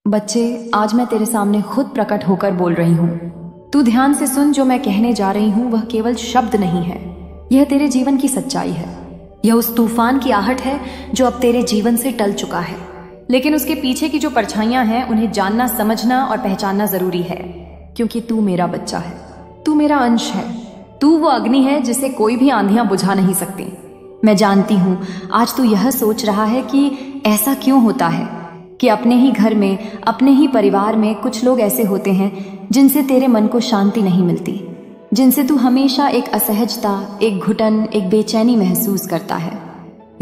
बच्चे, आज मैं तेरे सामने खुद प्रकट होकर बोल रही हूँ। तू ध्यान से सुन, जो मैं कहने जा रही हूँ वह केवल शब्द नहीं है, यह तेरे जीवन की सच्चाई है। यह उस तूफान की आहट है जो अब तेरे जीवन से टल चुका है, लेकिन उसके पीछे की जो परछाइयां हैं उन्हें जानना, समझना और पहचानना जरूरी है, क्योंकि तू मेरा बच्चा है, तू मेरा अंश है, तू वो अग्नि है जिसे कोई भी आंधियां बुझा नहीं सकती। मैं जानती हूँ आज तू यह सोच रहा है कि ऐसा क्यों होता है कि अपने ही घर में, अपने ही परिवार में कुछ लोग ऐसे होते हैं जिनसे तेरे मन को शांति नहीं मिलती, जिनसे तू हमेशा एक असहजता, एक घुटन, एक बेचैनी महसूस करता है।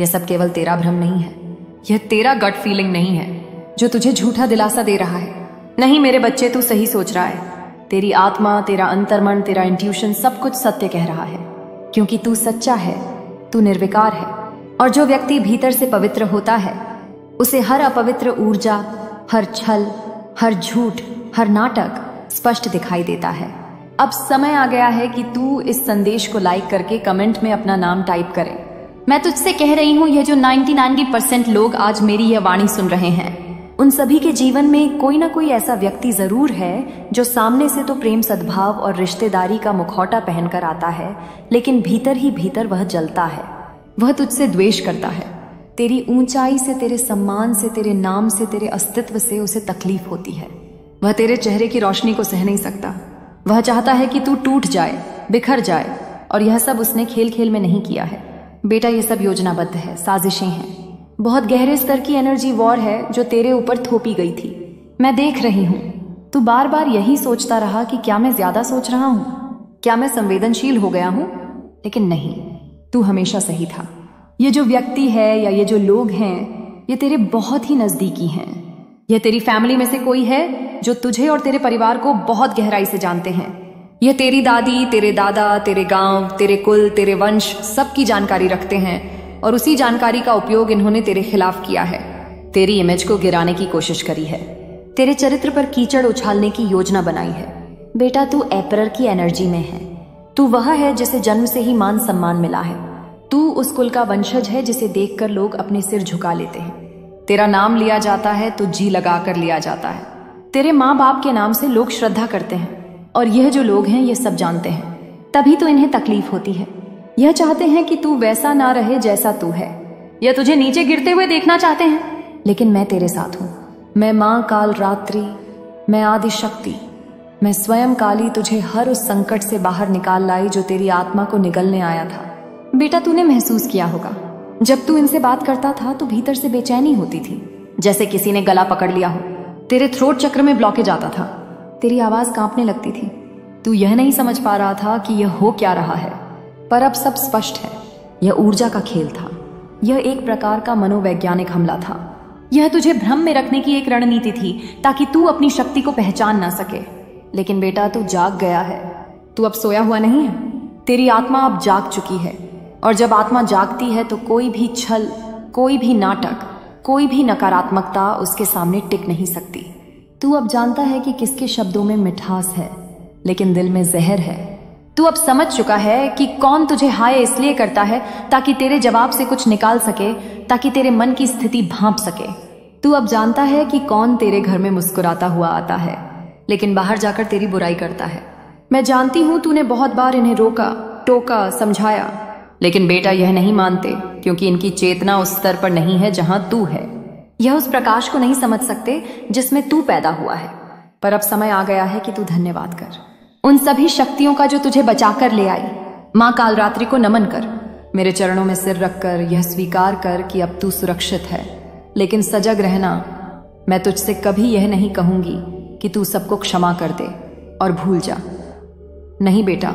यह सब केवल तेरा भ्रम नहीं है, यह तेरा गट फीलिंग नहीं है जो तुझे झूठा दिलासा दे रहा है। नहीं मेरे बच्चे, तू सही सोच रहा है। तेरी आत्मा, तेरा अंतर्मन, तेरा इंट्यूशन सब कुछ सत्य कह रहा है, क्योंकि तू सच्चा है, तू निर्विकार है। और जो व्यक्ति भीतर से पवित्र होता है उसे हर अपवित्र ऊर्जा, हर छल, हर झूठ, हर नाटक स्पष्ट दिखाई देता है। अब समय आ गया है कि तू इस संदेश को लाइक करके कमेंट में अपना नाम टाइप करे। मैं तुझसे कह रही हूँ, यह जो 99% लोग आज मेरी यह वाणी सुन रहे हैं, उन सभी के जीवन में कोई ना कोई ऐसा व्यक्ति जरूर है जो सामने से तो प्रेम, सद्भाव और रिश्तेदारी का मुखौटा पहनकर आता है, लेकिन भीतर ही भीतर वह जलता है। वह तुझसे द्वेष करता है। तेरी ऊंचाई से, तेरे सम्मान से, तेरे नाम से, तेरे अस्तित्व से उसे तकलीफ होती है। वह तेरे चेहरे की रोशनी को सह नहीं सकता। वह चाहता है कि तू टूट जाए, बिखर जाए, और यह सब उसने खेल खेल में नहीं किया है। बेटा, यह सब योजनाबद्ध है, साजिशें हैं, बहुत गहरे स्तर की एनर्जी वॉर है जो तेरे ऊपर थोपी गई थी। मैं देख रही हूँ। तू बार बार यही सोचता रहा कि क्या मैं ज्यादा सोच रहा हूँ, क्या मैं संवेदनशील हो गया हूँ, लेकिन नहीं, तू हमेशा सही था। ये जो व्यक्ति है या ये जो लोग हैं, ये तेरे बहुत ही नजदीकी हैं। यह तेरी फैमिली में से कोई है जो तुझे और तेरे परिवार को बहुत गहराई से जानते हैं। यह तेरी दादी, तेरे दादा, तेरे गांव, तेरे कुल, तेरे वंश सब की जानकारी रखते हैं, और उसी जानकारी का उपयोग इन्होंने तेरे खिलाफ किया है। तेरी इमेज को गिराने की कोशिश करी है, तेरे चरित्र पर कीचड़ उछालने की योजना बनाई है। बेटा, तू एम्परर की एनर्जी में है। तू वह है जिसे जन्म से ही मान सम्मान मिला है। तू उस कुल का वंशज है जिसे देखकर लोग अपने सिर झुका लेते हैं। तेरा नाम लिया जाता है तो जी लगाकर लिया जाता है। तेरे माँ बाप के नाम से लोग श्रद्धा करते हैं, और यह जो लोग हैं ये सब जानते हैं, तभी तो इन्हें तकलीफ होती है। यह चाहते हैं कि तू वैसा ना रहे जैसा तू है। यह तुझे नीचे गिरते हुए देखना चाहते हैं, लेकिन मैं तेरे साथ हूँ। मैं माँ काल रात्रि, मैं आदि शक्ति, मैं स्वयं काली तुझे हर उस संकट से बाहर निकाल लाई जो तेरी आत्मा को निगलने आया था। बेटा, तूने महसूस किया होगा, जब तू इनसे बात करता था तो भीतर से बेचैनी होती थी, जैसे किसी ने गला पकड़ लिया हो। तेरे थ्रोट चक्र में ब्लॉकेज आता था, तेरी आवाज कांपने लगती थी। तू यह नहीं समझ पा रहा था कि यह हो क्या रहा है, पर अब सब स्पष्ट है। यह ऊर्जा का खेल था, यह एक प्रकार का मनोवैज्ञानिक हमला था। यह तुझे भ्रम में रखने की एक रणनीति थी, ताकि तू अपनी शक्ति को पहचान ना सके। लेकिन बेटा, तू जाग गया है, तू अब सोया हुआ नहीं है। तेरी आत्मा अब जाग चुकी है, और जब आत्मा जागती है तो कोई भी छल, कोई भी नाटक, कोई भी नकारात्मकता उसके सामने टिक नहीं सकती। तू अब जानता है कि किसके शब्दों में मिठास है, लेकिन दिल में जहर है। तू अब समझ चुका है कि कौन तुझे हाय इसलिए करता है ताकि तेरे जवाब से कुछ निकाल सके, ताकि तेरे मन की स्थिति भांप सके। तू अब जानता है कि कौन तेरे घर में मुस्कुराता हुआ आता है, लेकिन बाहर जाकर तेरी बुराई करता है। मैं जानती हूं तूने बहुत बार इन्हें रोका, टोका, समझाया, लेकिन बेटा यह नहीं मानते, क्योंकि इनकी चेतना उस स्तर पर नहीं है जहां तू है। यह उस प्रकाश को नहीं समझ सकते जिसमें तू पैदा हुआ है। पर अब समय आ गया है कि तू धन्यवाद कर उन सभी शक्तियों का जो तुझे बचाकर ले आई। माँ कालरात्रि को नमन कर, मेरे चरणों में सिर रखकर यह स्वीकार कर कि अब तू सुरक्षित है। लेकिन सजग रहना, मैं तुझसे कभी यह नहीं कहूंगी कि तू सबको क्षमा कर दे और भूल जा। नहीं बेटा,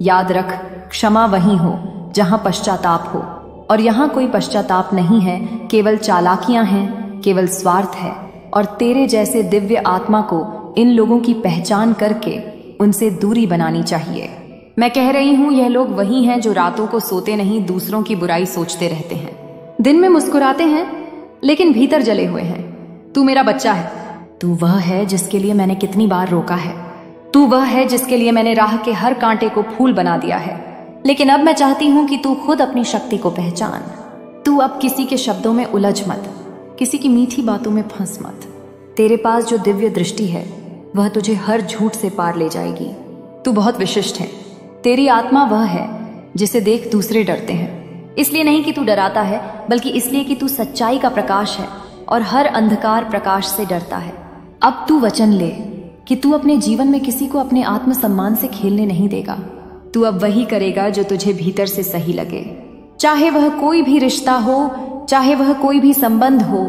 याद रख, क्षमा वहीं हो जहां पश्चाताप हो, और यहां कोई पश्चाताप नहीं है, केवल चालाकियां हैं, केवल स्वार्थ है। और तेरे जैसे दिव्य आत्मा को इन लोगों की पहचान करके उनसे दूरी बनानी चाहिए। मैं कह रही हूं, यह लोग वही हैं जो रातों को सोते नहीं, दूसरों की बुराई सोचते रहते हैं, दिन में मुस्कुराते हैं लेकिन भीतर जले हुए हैं। तू मेरा बच्चा है, तू वह है जिसके लिए मैंने कितनी बार रोका है, तू वह है जिसके लिए मैंने राह के हर कांटे को फूल बना दिया है। लेकिन अब मैं चाहती हूं कि तू खुद अपनी शक्ति को पहचान। तू अब किसी के शब्दों में उलझ मत, किसी की मीठी बातों में फंस मत। तेरे पास जो दिव्य दृष्टि है वह तुझे हर झूठ से पार ले जाएगी। तू बहुत विशिष्ट है। तेरी आत्मा वह है जिसे देख दूसरे डरते हैं। इसलिए नहीं कि तू डराता है, बल्कि इसलिए कि तू सच्चाई का प्रकाश है और हर अंधकार प्रकाश से डरता है। अब तू वचन ले कि तू अपने जीवन में किसी को अपने आत्मसम्मान से खेलने नहीं देगा। तू अब वही करेगा जो तुझे भीतर से सही लगे, चाहे वह कोई भी रिश्ता हो, चाहे वह कोई भी संबंध हो।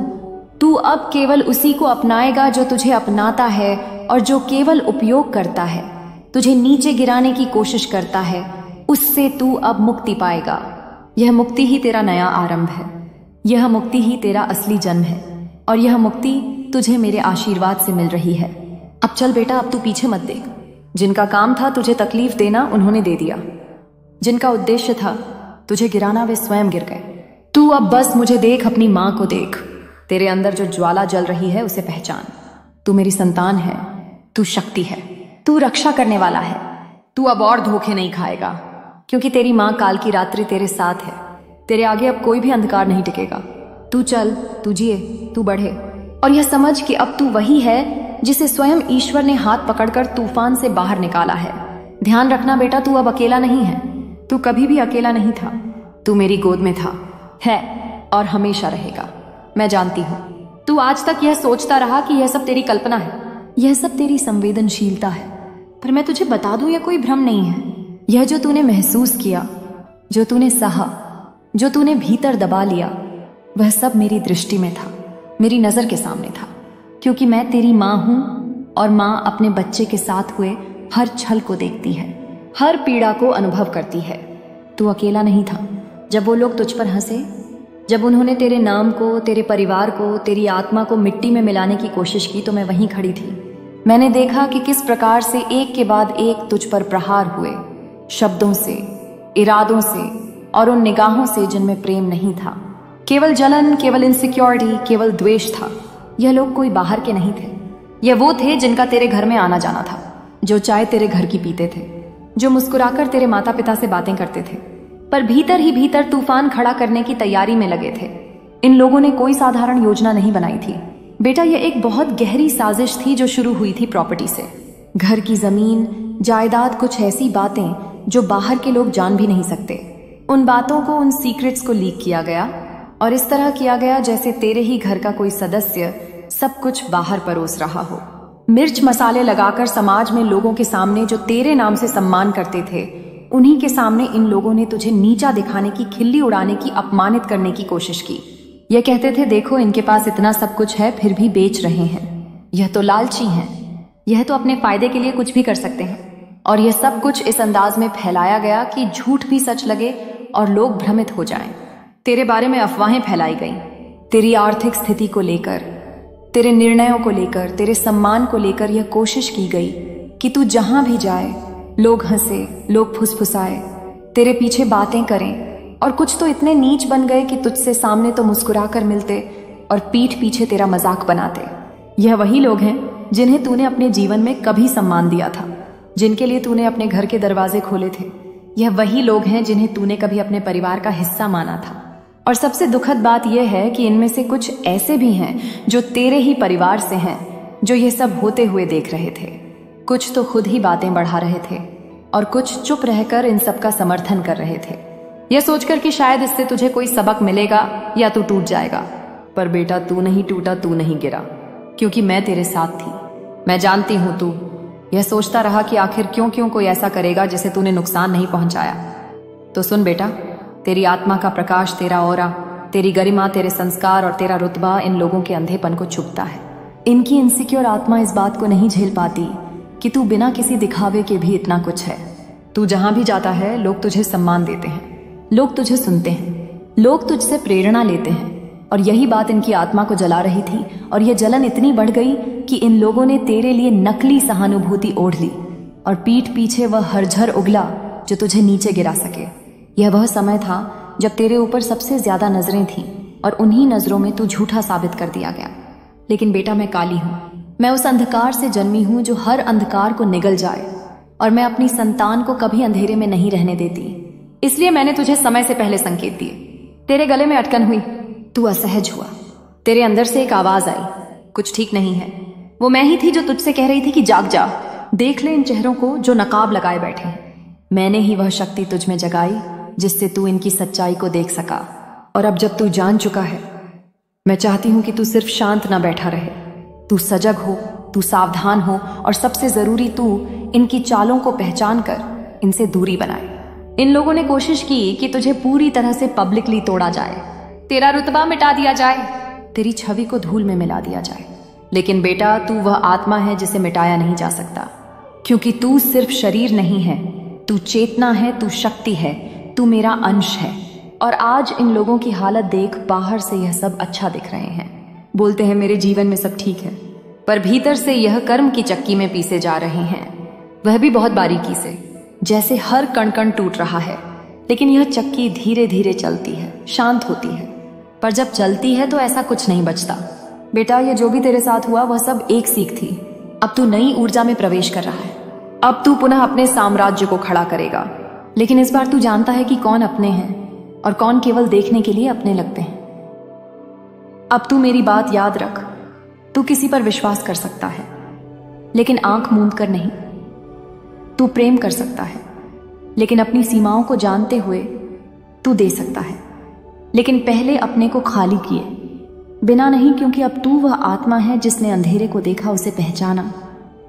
तू अब केवल उसी को अपनाएगा जो तुझे अपनाता है और जो केवल उपयोग करता है, तुझे नीचे गिराने की कोशिश करता है। उससे तू अब मुक्ति पाएगा। यह मुक्ति ही तेरा नया आरंभ है। यह मुक्ति ही तेरा असली जन्म है और यह मुक्ति तुझे मेरे आशीर्वाद से मिल रही है। अब चल बेटा, अब तू पीछे मत देख। जिनका काम था तुझे तकलीफ देना, उन्होंने दे दिया। जिनका उद्देश्य था तुझे गिराना, वे स्वयं गिर गए। तू अब बस मुझे देख, अपनी माँ को देख। तेरे अंदर जो ज्वाला जल रही है उसे पहचान। तू मेरी संतान है, तू शक्ति है, तू रक्षा करने वाला है। तू अब और धोखे नहीं खाएगा, क्योंकि तेरी माँ काल की रात्रि तेरे साथ है। तेरे आगे अब कोई भी अंधकार नहीं टिकेगा। तू चल, तू जिए, तू बढ़े और यह समझ कि अब तू वही है जिसे स्वयं ईश्वर ने हाथ पकड़कर तूफान से बाहर निकाला है। ध्यान रखना बेटा, तू अब अकेला नहीं है। तू कभी भी अकेला नहीं था। तू मेरी गोद में था, है और हमेशा रहेगा। मैं जानती हूँ तू आज तक यह सोचता रहा कि यह सब तेरी कल्पना है, यह सब तेरी संवेदनशीलता है, पर मैं तुझे बता दूं यह कोई भ्रम नहीं है। यह जो तूने महसूस किया, जो तूने सहा, जो तूने भीतर दबा लिया, वह सब मेरी दृष्टि में था, मेरी नजर के सामने था। क्योंकि मैं तेरी माँ हूं और माँ अपने बच्चे के साथ हुए हर छल को देखती है, हर पीड़ा को अनुभव करती है। तू अकेला नहीं था। जब वो लोग तुझ पर हंसे, जब उन्होंने तेरे नाम को, तेरे परिवार को, तेरी आत्मा को मिट्टी में मिलाने की कोशिश की, तो मैं वहीं खड़ी थी। मैंने देखा कि किस प्रकार से एक के बाद एक तुझ पर प्रहार हुए, शब्दों से, इरादों से और उन निगाहों से जिनमें प्रेम नहीं था। केवल जलन, केवल इनसिक्योरिटी, केवल द्वेष था। यह लोग कोई बाहर के नहीं थे। यह वो थे जिनका तेरे घर में आना जाना था, जो चाय तेरे घर की पीते थे, जो मुस्कुराकर तेरे माता पिता से बातें करते थे, पर भीतर ही भीतर तूफान खड़ा करने की तैयारी में लगे थे। इन लोगों ने कोई साधारण योजना नहीं बनाई थी बेटा, यह एक बहुत गहरी साजिश थी जो शुरू हुई थी प्रॉपर्टी से। घर की जमीन, जायदाद, कुछ ऐसी बातें जो बाहर के लोग जान भी नहीं सकते। उन बातों को, उन सीक्रेट्स को लीक किया गया और इस तरह किया गया जैसे तेरे ही घर का कोई सदस्य सब कुछ बाहर परोस रहा हो। मिर्च मसाले लगाकर समाज में लोगों के सामने जो तेरे नाम से सम्मान करते थे, उन्हीं के सामने इन लोगों ने तुझे नीचा दिखाने की, खिल्ली उड़ाने की, अपमानित करने की कोशिश की। यह कहते थे, देखो इनके पास इतना सब कुछ है फिर भी बेच रहे हैं, यह तो लालची हैं, यह तो अपने फायदे के लिए कुछ भी कर सकते हैं। और यह सब कुछ इस अंदाज में फैलाया गया कि झूठ भी सच लगे और लोग भ्रमित हो जाएं। तेरे बारे में अफवाहें फैलाई गईं, तेरी आर्थिक स्थिति को लेकर, तेरे निर्णयों को लेकर, तेरे सम्मान को लेकर यह कोशिश की गई कि तू जहां भी जाए लोग हंसे, लोग फुसफुसाए, तेरे पीछे बातें करें, और कुछ तो इतने नीच बन गए कि तुझसे सामने तो मुस्कुरा कर मिलते और पीठ पीछे तेरा मजाक बनाते। यह वही लोग हैं जिन्हें तूने अपने जीवन में कभी सम्मान दिया था, जिनके लिए तूने अपने घर के दरवाजे खोले थे। यह वही लोग हैं जिन्हें तूने कभी अपने परिवार का हिस्सा माना था। और सबसे दुखद बात यह है कि इनमें से कुछ ऐसे भी हैं जो तेरे ही परिवार से हैं, जो ये सब होते हुए देख रहे थे। कुछ तो खुद ही बातें बढ़ा रहे थे और कुछ चुप रहकर इन सब का समर्थन कर रहे थे, यह सोचकर कि शायद इससे तुझे कोई सबक मिलेगा या तू टूट जाएगा। पर बेटा, तू नहीं टूटा, तू नहीं गिरा, क्योंकि मैं तेरे साथ थी। मैं जानती हूं तू यह सोचता रहा कि आखिर क्यों कोई ऐसा करेगा जिसे तूने नुकसान नहीं पहुंचाया। तो सुन बेटा, तेरी आत्मा का प्रकाश, तेरा औरा, तेरी गरिमा, तेरे संस्कार और तेरा रुतबा इन लोगों के अंधेपन को छुपता है। इनकी इनसिक्योर आत्मा इस बात को नहीं झेल पाती कि तू बिना किसी दिखावे के भी इतना कुछ है। तू जहां भी जाता है लोग तुझे सम्मान देते हैं, लोग तुझे सुनते हैं, लोग तुझसे प्रेरणा लेते हैं। और यही बात इनकी आत्मा को जला रही थी और यह जलन इतनी बढ़ गई कि इन लोगों ने तेरे लिए नकली सहानुभूति ओढ़ ली और पीठ पीछे वह हरझर उगला जो तुझे नीचे गिरा सके। यह वह समय था जब तेरे ऊपर सबसे ज्यादा नजरें थीं और उन्हीं नजरों में तू झूठा साबित कर दिया गया। लेकिन बेटा, मैं काली हूं, मैं उस अंधकार से जन्मी हूं जो हर अंधकार को निगल जाए, और मैं अपनी संतान को कभी अंधेरे में नहीं रहने देती। इसलिए मैंने तुझे समय से पहले संकेत दिए। तेरे गले में अटकन हुई, तू असहज हुआ, तेरे अंदर से एक आवाज आई, कुछ ठीक नहीं है। वो मैं ही थी जो तुझसे कह रही थी कि जाग जा, देख ले इन चेहरों को जो नकाब लगाए बैठे हैं। मैंने ही वह शक्ति तुझ में जगाई जिससे तू इनकी सच्चाई को देख सका। और अब जब तू जान चुका है, मैं चाहती हूं कि तू सिर्फ शांत ना बैठा रहे। तू सजग हो, तू सावधान हो, और सबसे जरूरी तू इनकी चालों को पहचान कर इनसे दूरी बनाए। इन लोगों ने कोशिश की कि तुझे पूरी तरह से पब्लिकली तोड़ा जाए, तेरा रुतबा मिटा दिया जाए, तेरी छवि को धूल में मिला दिया जाए। लेकिन बेटा, तू वह आत्मा है जिसे मिटाया नहीं जा सकता, क्योंकि तू सिर्फ शरीर नहीं है, तू चेतना है, तू शक्ति है, तू मेरा अंश है। और आज इन लोगों की हालत देख बाहर से यह सब अच्छा दिख रहे हैं, बोलते हैं मेरे जीवन में सब ठीक है, पर भीतर से यह कर्म की चक्की में पीसे जा रहे हैं, वह भी बहुत बारीकी से, जैसे हर कण कण टूट रहा है। लेकिन यह चक्की धीरे धीरे चलती है, शांत होती है, पर जब चलती है तो ऐसा कुछ नहीं बचता। बेटा, ये जो भी तेरे साथ हुआ वह सब एक सीख थी। अब तू नई ऊर्जा में प्रवेश कर रहा है। अब तू पुनः अपने साम्राज्य को खड़ा करेगा, लेकिन इस बार तू जानता है कि कौन अपने हैं और कौन केवल देखने के लिए अपने लगते हैं। अब तू मेरी बात याद रख, तू किसी पर विश्वास कर सकता है, लेकिन आंख मूंद कर नहीं। तू प्रेम कर सकता है, लेकिन अपनी सीमाओं को जानते हुए तू दे सकता है, लेकिन पहले अपने को खाली किए बिना नहीं, क्योंकि अब तू वह आत्मा है जिसने अंधेरे को देखा, उसे पहचाना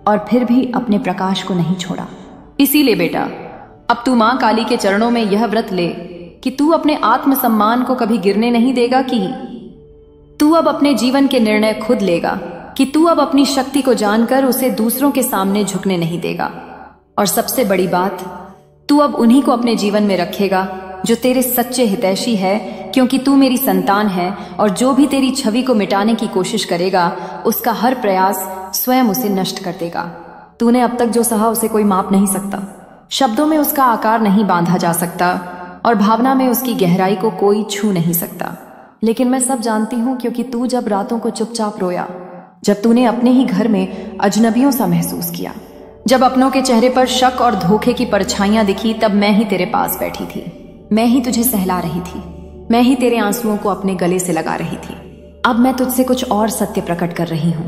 और फिर भी अपने प्रकाश को नहीं छोड़ा। इसीलिए बेटा, अब तू मां काली के चरणों में यह व्रत ले कि तू अपने आत्मसम्मान को कभी गिरने नहीं देगा, कि तू अब अपने जीवन के निर्णय खुद लेगा, कि तू अब अपनी शक्ति को जानकर उसे दूसरों के सामने झुकने नहीं देगा। और सबसे बड़ी बात, तू अब उन्हीं को अपने जीवन में रखेगा जो तेरे सच्चे हितैषी है, क्योंकि तू मेरी संतान है, और जो भी तेरी छवि को मिटाने की कोशिश करेगा उसका हर प्रयास स्वयं उसे नष्ट कर देगा। तूने अब तक जो सहा उसे कोई माप नहीं सकता, शब्दों में उसका आकार नहीं बांधा जा सकता, और भावना में उसकी गहराई को कोई छू नहीं सकता। लेकिन मैं सब जानती हूं, क्योंकि तू जब रातों को चुपचाप रोया, जब तूने अपने ही घर में अजनबियों सा महसूस किया, जब अपनों के चेहरे पर शक और धोखे की परछाइयां दिखी, तब मैं ही तेरे पास बैठी थी, मैं ही तुझे सहला रही थी, मैं ही तेरे आंसुओं को अपने गले से लगा रही थी। अब मैं तुझसे कुछ और सत्य प्रकट कर रही हूं,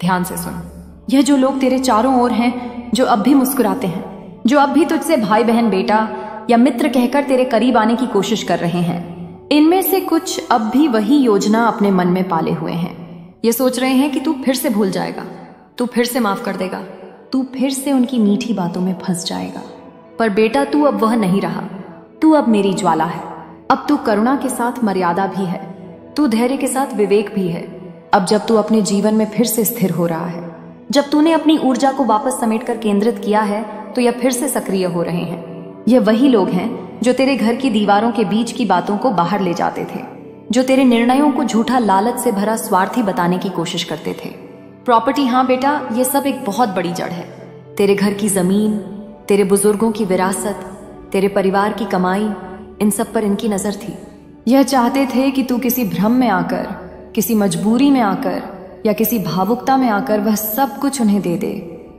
ध्यान से सुन। यह जो लोग तेरे चारों ओर हैं, जो अब भी मुस्कुराते हैं, जो अब भी तुझसे भाई बहन बेटा या मित्र कहकर तेरे करीब आने की कोशिश कर रहे हैं, इनमें से कुछ अब भी वही योजना अपने मन में पाले हुए हैं। ये सोच रहे हैं कि तू फिर से भूल जाएगा, तू फिर से माफ कर देगा, तू फिर से उनकी मीठी बातों में फंस जाएगा। पर बेटा, तू अब वह नहीं रहा, तू अब मेरी ज्वाला है। अब तू करुणा के साथ मर्यादा भी है, तू धैर्य के साथ विवेक भी है। अब जब तू अपने जीवन में फिर से स्थिर हो रहा है, जब तूने अपनी ऊर्जा को वापस समेटकर केंद्रित किया है, तो यह फिर से सक्रिय हो रहे हैं। यह वही लोग हैं जो तेरे घर की दीवारों के बीच की बातों को बाहर ले जाते थे, जो तेरे निर्णयों को झूठा लालच से भरा स्वार्थी बताने की कोशिश करते थे। प्रॉपर्टी, हाँ बेटा, यह सब एक बहुत बड़ी जड़ है। तेरे घर की जमीन, तेरे बुजुर्गों की विरासत, तेरे परिवार की कमाई, इन सब पर इनकी नजर थी। यह चाहते थे कि तू किसी भ्रम में आकर, किसी मजबूरी में आकर या किसी भावुकता में आकर वह सब कुछ उन्हें दे दे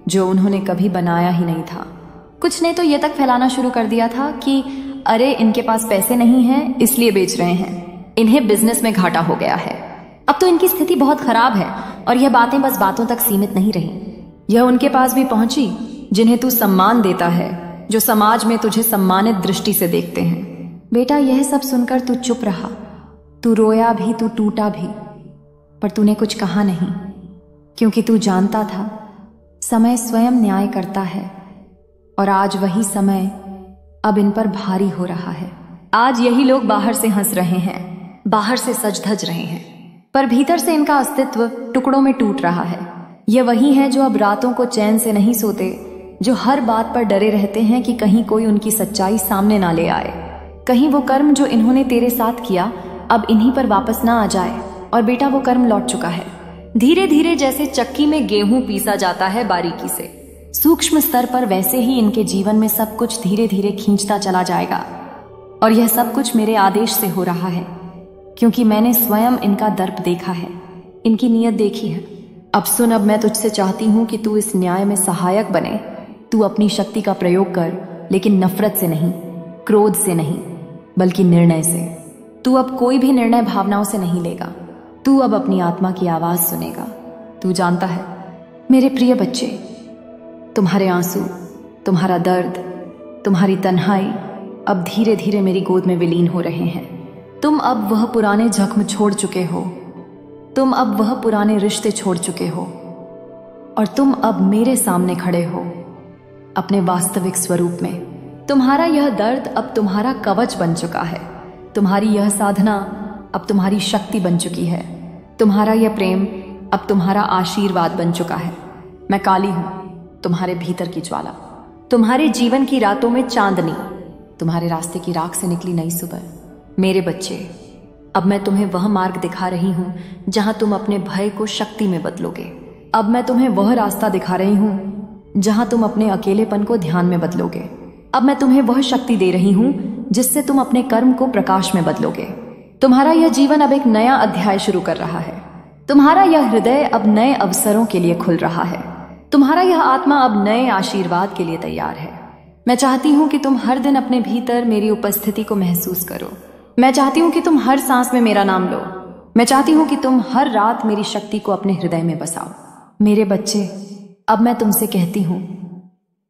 जो उन्होंने कभी बनाया ही नहीं था। कुछ ने तो यह तक फैलाना शुरू कर दिया था कि अरे इनके पास पैसे नहीं हैं इसलिए बेच रहे हैं, इन्हें बिजनेस में घाटा हो गया है। अब तो इनकी स्थिति बहुत खराब है, और यह बातें बस बातों तक सीमित नहीं रही, यह उनके पास भी पहुंची जिन्हें तू सम्मान देता है, जो समाज में तुझे सम्मानित दृष्टि से देखते हैं। बेटा, यह सब सुनकर तू चुप रहा, तू रोया भी, तू टूटा भी, पर तूने कुछ कहा नहीं, क्योंकि तू जानता था समय स्वयं न्याय करता है, और आज वही समय अब इन पर भारी हो रहा है। आज यही लोग बाहर से हंस रहे हैं, बाहर से सज धज रहे हैं, पर भीतर से इनका अस्तित्व टुकड़ों में टूट रहा है। यह वही है जो अब रातों को चैन से नहीं सोते, जो हर बात पर डरे रहते हैं कि कहीं कोई उनकी सच्चाई सामने ना ले आए, कहीं वो कर्म जो इन्होंने तेरे साथ किया अब इन्हीं पर वापस ना आ जाए। और बेटा, वो कर्म लौट चुका है। धीरे धीरे जैसे चक्की में गेहूं पीसा जाता है बारीकी से, सूक्ष्म स्तर पर, वैसे ही इनके जीवन में सब कुछ धीरे धीरे खींचता चला जाएगा। और यह सब कुछ मेरे आदेश से हो रहा है, क्योंकि मैंने स्वयं इनका दर्प देखा है, इनकी नीयत देखी है। अब सुन, अब मैं तुझसे चाहती हूं कि तू इस न्याय में सहायक बने। तू अपनी शक्ति का प्रयोग कर, लेकिन नफरत से नहीं, क्रोध से नहीं, बल्कि निर्णय से। तू अब कोई भी निर्णय भावनाओं से नहीं लेगा, तू अब अपनी आत्मा की आवाज सुनेगा। तू जानता है मेरे प्रिय बच्चे, तुम्हारे आंसू, तुम्हारा दर्द, तुम्हारी तन्हाई अब धीरे धीरे मेरी गोद में विलीन हो रहे हैं। तुम अब वह पुराने जख्म छोड़ चुके हो, तुम अब वह पुराने रिश्ते छोड़ चुके हो और तुम अब मेरे सामने खड़े हो अपने वास्तविक स्वरूप में। तुम्हारा यह दर्द अब तुम्हारा कवच बन चुका है, तुम्हारी यह साधना अब तुम्हारी शक्ति बन चुकी है, तुम्हारा यह प्रेम अब तुम्हारा आशीर्वाद बन चुका है। मैं काली हूं, तुम्हारे भीतर की ज्वाला, तुम्हारे जीवन की रातों में चांदनी, तुम्हारे रास्ते की राख से निकली नई सुबह। मेरे बच्चे, अब मैं तुम्हें वह मार्ग दिखा रही हूं जहां तुम अपने भय को शक्ति में बदलोगे। अब मैं तुम्हें वह रास्ता दिखा रही हूं जहां तुम अपने अकेलेपन को ध्यान में बदलोगे। अब मैं तुम्हें वह शक्ति दे रही हूं जिससे तुम अपने कर्म को प्रकाश में बदलोगे। तुम्हारा यह जीवन अब एक नया अध्याय शुरू कर रहा है, तुम्हारा यह हृदय अब नए अवसरों के लिए खुल रहा है, तुम्हारा यह आत्मा अब नए आशीर्वाद के लिए तैयार है। मैं चाहती हूं कि तुम हर दिन अपने भीतर मेरी उपस्थिति को महसूस करो। मैं चाहती हूं कि तुम हर सांस में मेरा नाम लो। मैं चाहती हूं कि तुम हर रात मेरी शक्ति को अपने हृदय में बसाओ। मेरे बच्चे, अब मैं तुमसे कहती हूं,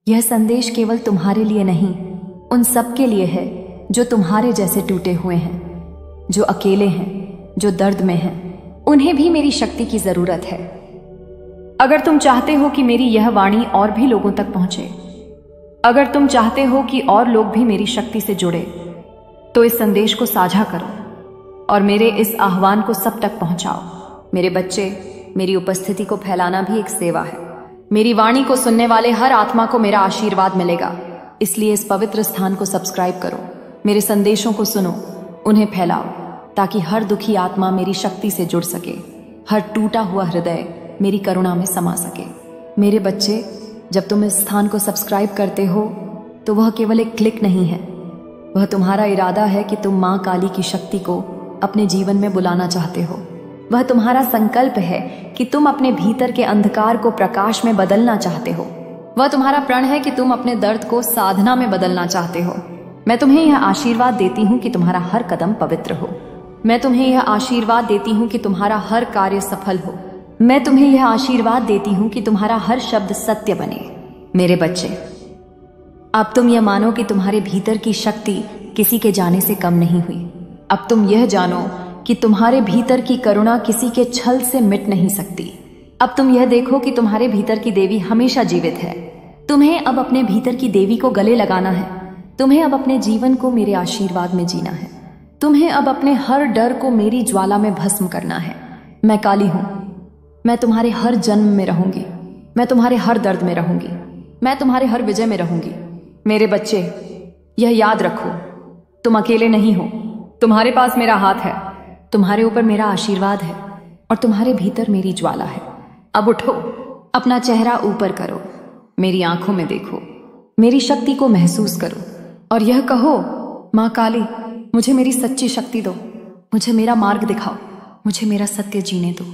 यह संदेश केवल तुम्हारे लिए नहीं, उन सब के लिए है जो तुम्हारे जैसे टूटे हुए हैं, जो अकेले हैं, जो दर्द में हैं। उन्हें भी मेरी शक्ति की जरूरत है। अगर तुम चाहते हो कि मेरी यह वाणी और भी लोगों तक पहुंचे, अगर तुम चाहते हो कि और लोग भी मेरी शक्ति से जुड़े, तो इस संदेश को साझा करो और मेरे इस आह्वान को सब तक पहुंचाओ। मेरे बच्चे, मेरी उपस्थिति को फैलाना भी एक सेवा है। मेरी वाणी को सुनने वाले हर आत्मा को मेरा आशीर्वाद मिलेगा। इसलिए इस पवित्र स्थान को सब्सक्राइब करो, मेरे संदेशों को सुनो, उन्हें फैलाओ, ताकि हर दुखी आत्मा मेरी शक्ति से जुड़ सके, हर टूटा हुआ हृदय मेरी करुणा में समा सके। मेरे बच्चे, जब तुम इस स्थान को सब्सक्राइब करते हो तो वह केवल एक क्लिक नहीं है, वह तुम्हारा इरादा है कि तुम मां काली की शक्ति को अपने जीवन में बुलाना चाहते हो। वह तुम्हारा संकल्प है कि तुम अपने भीतर के अंधकार को प्रकाश में बदलना चाहते हो। वह तुम्हारा प्रण है कि तुम अपने दर्द को साधना में बदलना चाहते हो। मैं तुम्हें यह आशीर्वाद देती हूँ कि तुम्हारा हर कदम पवित्र हो। मैं तुम्हें यह आशीर्वाद देती हूँ कि तुम्हारा हर कार्य सफल हो। मैं तुम्हें यह आशीर्वाद देती हूँ कि तुम्हारा हर शब्द सत्य बने। मेरे बच्चे, अब तुम यह मानो कि तुम्हारे भीतर की शक्ति किसी के जाने से कम नहीं हुई। अब तुम यह जानो कि तुम्हारे भीतर की करुणा किसी के छल से मिट नहीं सकती। अब तुम यह देखो कि तुम्हारे भीतर की देवी हमेशा जीवित है। तुम्हें अब अपने भीतर की देवी को गले लगाना है। तुम्हें अब अपने जीवन को मेरे आशीर्वाद में जीना है। तुम्हें अब अपने हर डर को मेरी ज्वाला में भस्म करना है। मैं काली हूं, मैं तुम्हारे हर जन्म में रहूंगी, मैं तुम्हारे हर दर्द में रहूंगी, मैं तुम्हारे हर विजय में रहूंगी। मेरे बच्चे, यह याद रखो, तुम अकेले नहीं हो। तुम्हारे पास मेरा हाथ है, तुम्हारे ऊपर मेरा आशीर्वाद है और तुम्हारे भीतर मेरी ज्वाला है। अब उठो, अपना चेहरा ऊपर करो, मेरी आंखों में देखो, मेरी शक्ति को महसूस करो और यह कहो, मां काली, मुझे मेरी सच्ची शक्ति दो, मुझे मेरा मार्ग दिखाओ, मुझे मेरा सत्य जीने दो।